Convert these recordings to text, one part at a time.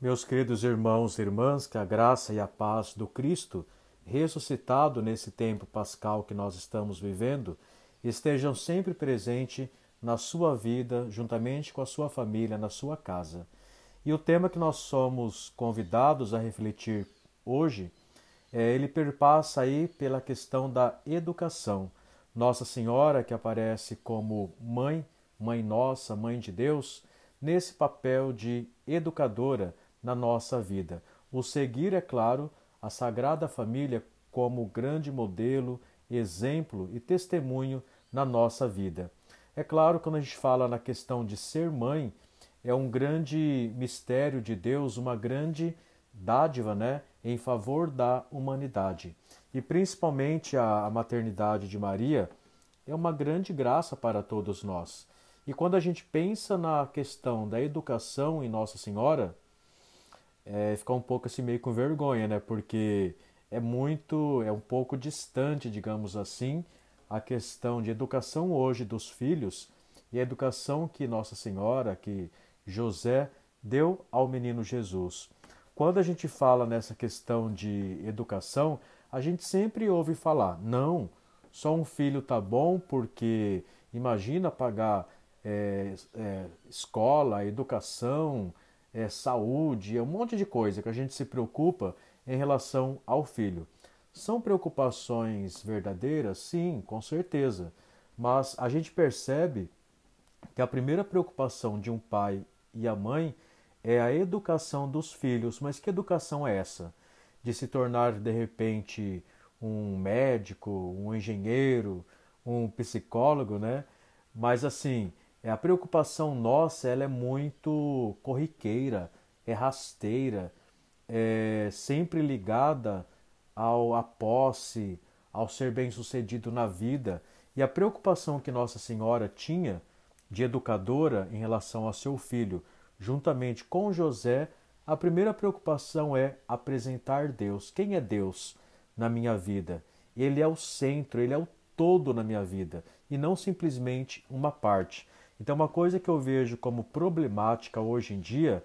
Meus queridos irmãos e irmãs, que a graça e a paz do Cristo, ressuscitado nesse tempo pascal que nós estamos vivendo, estejam sempre presentes na sua vida, juntamente com a sua família, na sua casa. E o tema que nós somos convidados a refletir hoje, ele perpassa aí pela questão da educação. Nossa Senhora, que aparece como mãe, mãe nossa, mãe de Deus, nesse papel de educadora na nossa vida. O seguir, é claro, a Sagrada Família como grande modelo, exemplo e testemunho na nossa vida. É claro, quando a gente fala na questão de ser mãe, é um grande mistério de Deus, uma grande dádiva, né, em favor da humanidade. E principalmente a maternidade de Maria é uma grande graça para todos nós. E quando a gente pensa na questão da educação em Nossa Senhora, fica um pouco assim meio com vergonha, né? Porque é um pouco distante, digamos assim, a questão de educação hoje dos filhos e a educação que Nossa Senhora, que José deu ao menino Jesus. Quando a gente fala nessa questão de educação, a gente sempre ouve falar, não, só um filho tá bom porque imagina pagar escola, educação, saúde, é um monte de coisa que a gente se preocupa em relação ao filho. São preocupações verdadeiras? Sim, com certeza. Mas a gente percebe que a primeira preocupação de um pai e a mãe é a educação dos filhos. Mas que educação é essa? De se tornar, de repente, um médico, um engenheiro, um psicólogo, né? Mas assim, a preocupação nossa, ela é muito corriqueira, é rasteira, é sempre ligada à posse, ao ser bem-sucedido na vida. E a preocupação que Nossa Senhora tinha de educadora em relação a seu filho, juntamente com José, a primeira preocupação é apresentar Deus. Quem é Deus na minha vida? Ele é o centro, ele é o todo na minha vida e não simplesmente uma parte. Então, uma coisa que eu vejo como problemática hoje em dia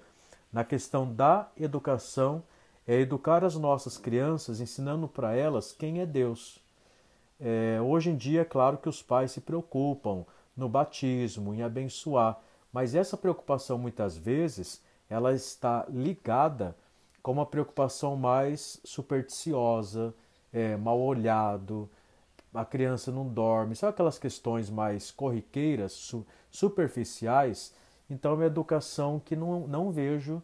na questão da educação é educar as nossas crianças ensinando para elas quem é Deus. Hoje em dia, é claro que os pais se preocupam no batismo, em abençoar, mas essa preocupação muitas vezes ela está ligada com uma preocupação mais supersticiosa, mal olhado, a criança não dorme, sabe aquelas questões mais corriqueiras, superficiais? Então é uma educação que não vejo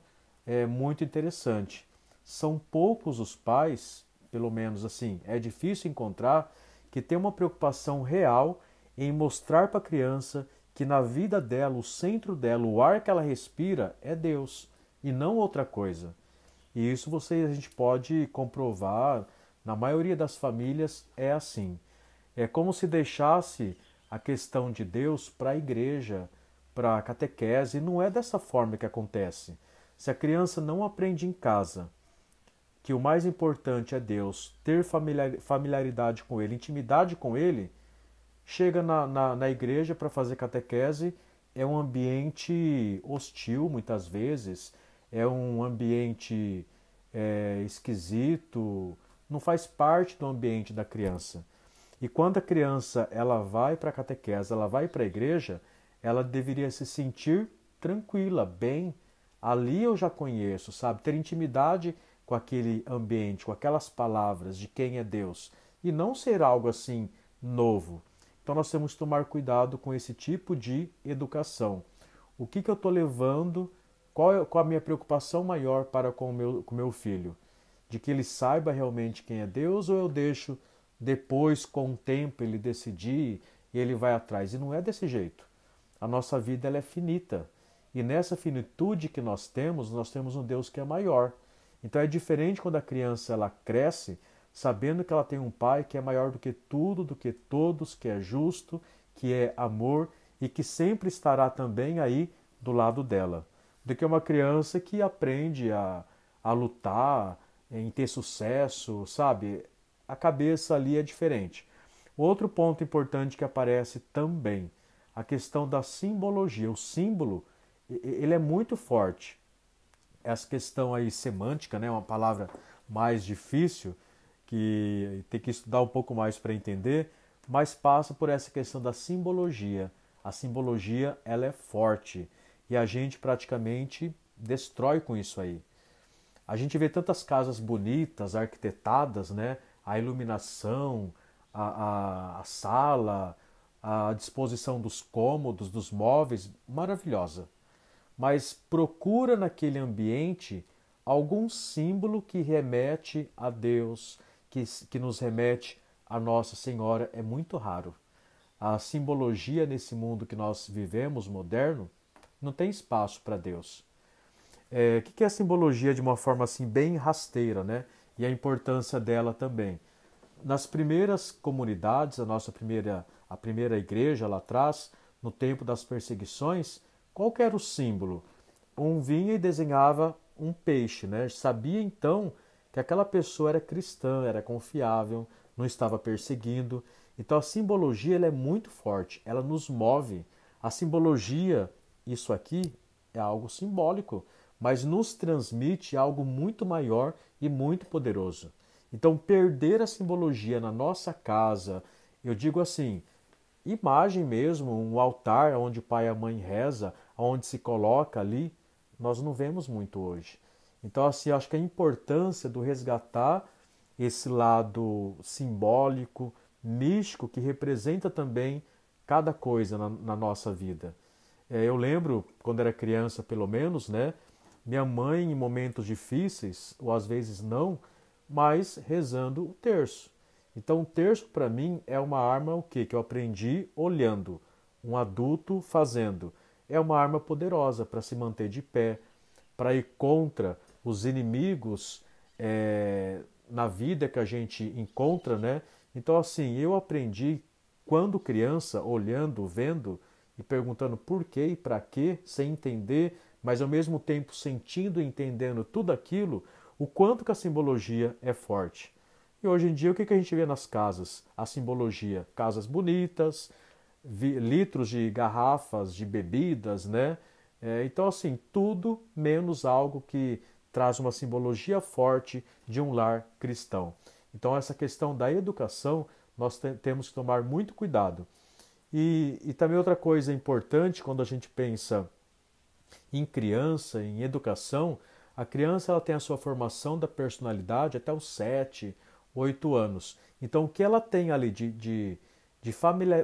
muito interessante. São poucos os pais, pelo menos assim, é difícil encontrar, que tem uma preocupação real em mostrar para a criança que na vida dela, o centro dela, o ar que ela respira é Deus e não outra coisa. E isso a gente pode comprovar, na maioria das famílias é assim. É como se deixasse a questão de Deus para a igreja, para a catequese, e não é dessa forma que acontece. Se a criança não aprende em casa que o mais importante é Deus, ter familiaridade com Ele, intimidade com Ele, chega na igreja para fazer catequese, é um ambiente hostil muitas vezes, é um ambiente esquisito, não faz parte do ambiente da criança. E quando a criança ela vai para a catequese, ela vai para a igreja, ela deveria se sentir tranquila, bem. Ali eu já conheço, sabe? Ter intimidade com aquele ambiente, com aquelas palavras de quem é Deus. E não ser algo assim novo. Então nós temos que tomar cuidado com esse tipo de educação. O que eu estou levando, qual a minha preocupação maior para com o meu filho? De que ele saiba realmente quem é Deus ou eu deixo depois, com o tempo, ele decidir e ele vai atrás? E não é desse jeito. A nossa vida ela é finita. E nessa finitude que nós temos um Deus que é maior. Então é diferente quando a criança ela cresce sabendo que ela tem um pai que é maior do que tudo, do que todos, que é justo, que é amor e que sempre estará também aí do lado dela. Do que uma criança que aprende a lutar, em ter sucesso, sabe? A cabeça ali é diferente. Outro ponto importante que aparece também, a questão da simbologia. O símbolo, ele é muito forte. essa questão aí semântica, né, uma palavra mais difícil, que tem que estudar um pouco mais para entender, mas passa por essa questão da simbologia. A simbologia, ela é forte e a gente praticamente destrói com isso aí. A gente vê tantas casas bonitas, arquitetadas, né? A iluminação, a sala, a disposição dos cômodos, dos móveis, maravilhosa. Mas procura naquele ambiente algum símbolo que remete a Deus, que nos remete a Nossa Senhora. É muito raro. A simbologia nesse mundo que nós vivemos, moderno, não tem espaço para Deus. O que é a simbologia de uma forma assim bem rasteira, né? E a importância dela também. Nas primeiras comunidades, a primeira igreja lá atrás, no tempo das perseguições, qual que era o símbolo? Um vinha e desenhava um peixe, né? Sabia então que aquela pessoa era cristã, era confiável, não estava perseguindo. Então a simbologia ela é muito forte, ela nos move. A simbologia, isso aqui é algo simbólico, mas nos transmite algo muito maior e muito poderoso. Então, perder a simbologia na nossa casa, eu digo assim, imagem mesmo, um altar onde o pai e a mãe reza, onde se coloca ali, nós não vemos muito hoje. Então, assim, eu acho que a importância do resgatar esse lado simbólico, místico, que representa também cada coisa na nossa vida. Eu lembro, quando era criança, pelo menos, né? Minha mãe, em momentos difíceis, ou às vezes não, mas rezando o terço. Então, o terço para mim é uma arma o quê? Que eu aprendi olhando, um adulto fazendo. É uma arma poderosa para se manter de pé, para ir contra os inimigos na vida que a gente encontra, né? Então, assim, eu aprendi quando criança, olhando, vendo e perguntando por quê e para quê, sem entender, mas ao mesmo tempo sentindo e entendendo tudo aquilo, o quanto que a simbologia é forte. E hoje em dia, o que a gente vê nas casas? A simbologia, casas bonitas, litros de garrafas de bebidas, né? Então, assim, tudo menos algo que traz uma simbologia forte de um lar cristão. Então, essa questão da educação, nós temos que tomar muito cuidado. E também outra coisa importante, quando a gente pensa em criança, em educação, a criança ela tem a sua formação da personalidade até os 7, 8 anos. Então, o que ela tem ali de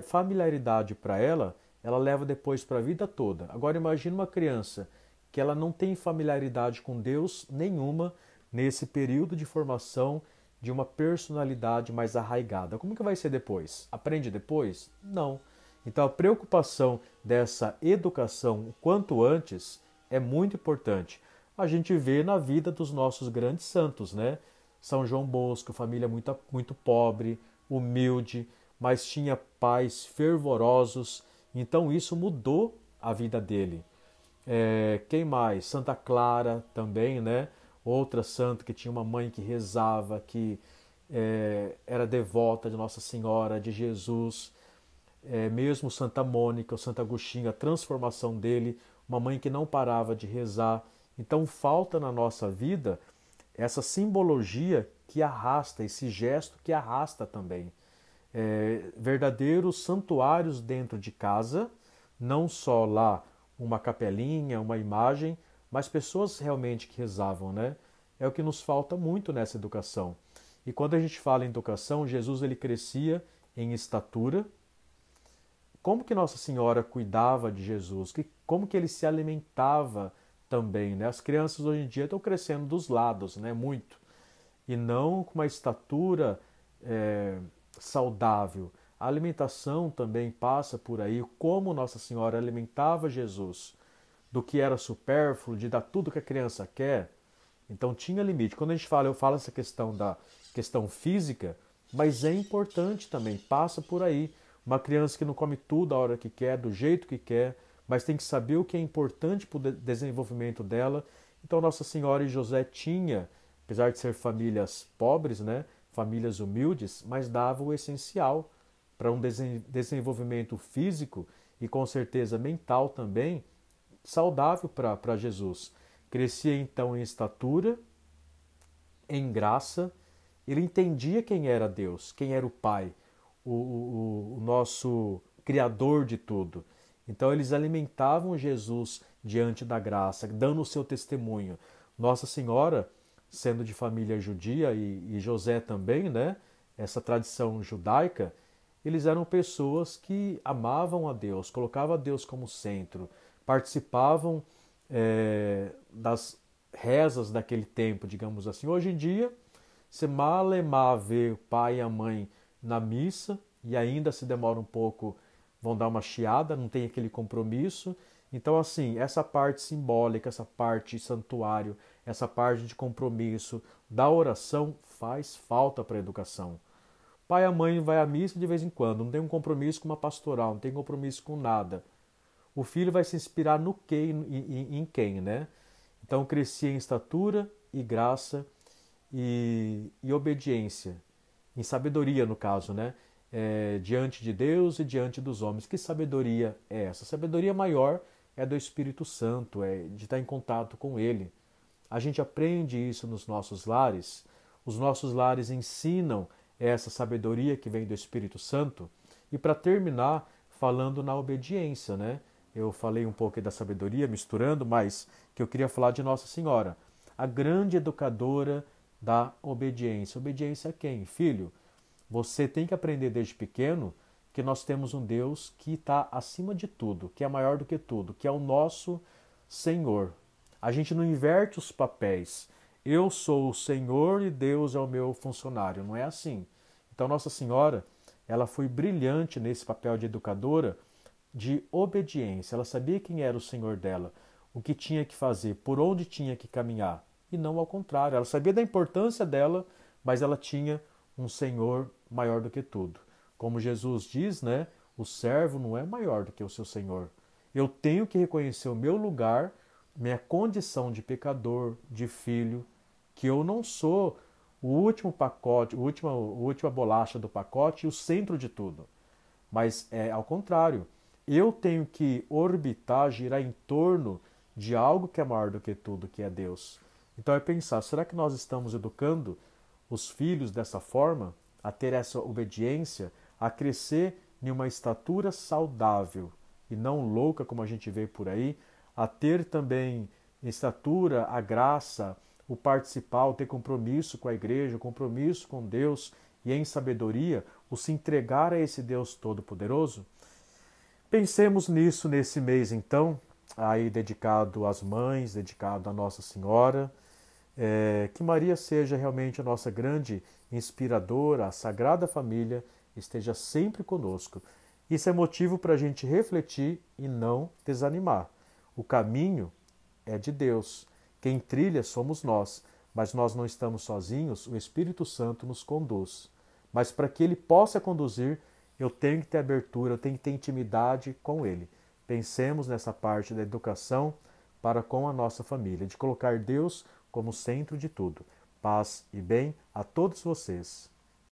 familiaridade para ela, ela leva depois para a vida toda. Agora, imagine uma criança que ela não tem familiaridade com Deus nenhuma nesse período de formação de uma personalidade mais arraigada. Como que vai ser depois? Aprende depois? Não. Então, a preocupação dessa educação o quanto antes é muito importante. A gente vê na vida dos nossos grandes santos, né? São João Bosco, família muito, muito pobre, humilde, mas tinha pais fervorosos. Então, isso mudou a vida dele. Quem mais? Santa Clara também, né? Outra santa que tinha uma mãe que rezava, que era devota de Nossa Senhora, de Jesus. Mesmo Santa Mônica, ou Santo Agostinho, a transformação dele, uma mãe que não parava de rezar. Então falta na nossa vida essa simbologia que arrasta, esse gesto que arrasta também. Verdadeiros santuários dentro de casa, não só lá uma capelinha, uma imagem, mas pessoas realmente que rezavam, né? É o que nos falta muito nessa educação. E quando a gente fala em educação, Jesus ele crescia em estatura. Como que Nossa Senhora cuidava de Jesus? Como que ele se alimentava também, né? As crianças hoje em dia estão crescendo dos lados, né? Muito. E não com uma estatura saudável. A alimentação também passa por aí, como Nossa Senhora alimentava Jesus, do que era supérfluo, de dar tudo que a criança quer. Então tinha limite. Quando a gente fala, eu falo essa questão da questão física, mas é importante também, passa por aí. Uma criança que não come tudo a hora que quer, do jeito que quer, mas tem que saber o que é importante para o desenvolvimento dela. Então Nossa Senhora e José tinha, apesar de ser famílias pobres, né, famílias humildes, mas dava o essencial para um desenvolvimento físico e com certeza mental também saudável para Jesus. Crescia então em estatura, em graça, ele entendia quem era Deus, quem era o Pai, o nosso Criador de tudo. Então eles alimentavam Jesus diante da graça, dando o seu testemunho. Nossa Senhora, sendo de família judia e José também, né? Essa tradição judaica, eles eram pessoas que amavam a Deus, colocavam a Deus como centro, participavam das rezas daquele tempo, digamos assim. Hoje em dia, você mal vê o pai e a mãe na missa e ainda se demora um pouco, vão dar uma chiada, não tem aquele compromisso. Então, assim, essa parte simbólica, essa parte santuário, essa parte de compromisso da oração faz falta para a educação. Pai e a mãe vai à missa de vez em quando, não tem um compromisso com uma pastoral, não tem compromisso com nada. O filho vai se inspirar no que e em quem, né? Então crescia em estatura e graça e obediência, em sabedoria no caso, né? Diante de Deus e diante dos homens. Que sabedoria é essa? A sabedoria maior é do Espírito Santo, é de estar em contato com Ele. A gente aprende isso nos nossos lares. Os nossos lares ensinam essa sabedoria que vem do Espírito Santo. E para terminar, falando na obediência, né? Eu falei um pouco da sabedoria, misturando, mas que eu queria falar de Nossa Senhora, a grande educadora da obediência. Obediência a quem? Filho, você tem que aprender desde pequeno que nós temos um Deus que está acima de tudo, que é maior do que tudo, que é o nosso Senhor. A gente não inverte os papéis. Eu sou o Senhor e Deus é o meu funcionário. Não é assim. Então Nossa Senhora, ela foi brilhante nesse papel de educadora, de obediência. Ela sabia quem era o Senhor dela, o que tinha que fazer, por onde tinha que caminhar. E não ao contrário. Ela sabia da importância dela, mas ela tinha um Senhor maior do que tudo. Como Jesus diz, né? O servo não é maior do que o seu Senhor. Eu tenho que reconhecer o meu lugar, minha condição de pecador, de filho, que eu não sou o último pacote, a última bolacha do pacote e o centro de tudo. Mas é ao contrário. Eu tenho que orbitar, girar em torno de algo que é maior do que tudo, que é Deus. Então é pensar, será que nós estamos educando os filhos dessa forma, a ter essa obediência, a crescer em uma estatura saudável e não louca como a gente vê por aí, a ter também estatura, a graça, o participar, o ter compromisso com a igreja, o compromisso com Deus e em sabedoria, o se entregar a esse Deus Todo-Poderoso? Pensemos nisso nesse mês, então, aí dedicado às mães, dedicado à Nossa Senhora. Que Maria seja realmente a nossa grande inspiradora, a Sagrada Família esteja sempre conosco. Isso é motivo para a gente refletir e não desanimar. O caminho é de Deus. Quem trilha somos nós, mas nós não estamos sozinhos, o Espírito Santo nos conduz. Mas para que Ele possa conduzir, eu tenho que ter abertura, eu tenho que ter intimidade com Ele. Pensemos nessa parte da educação para com a nossa família, de colocar Deus como centro de tudo. Paz e bem a todos vocês.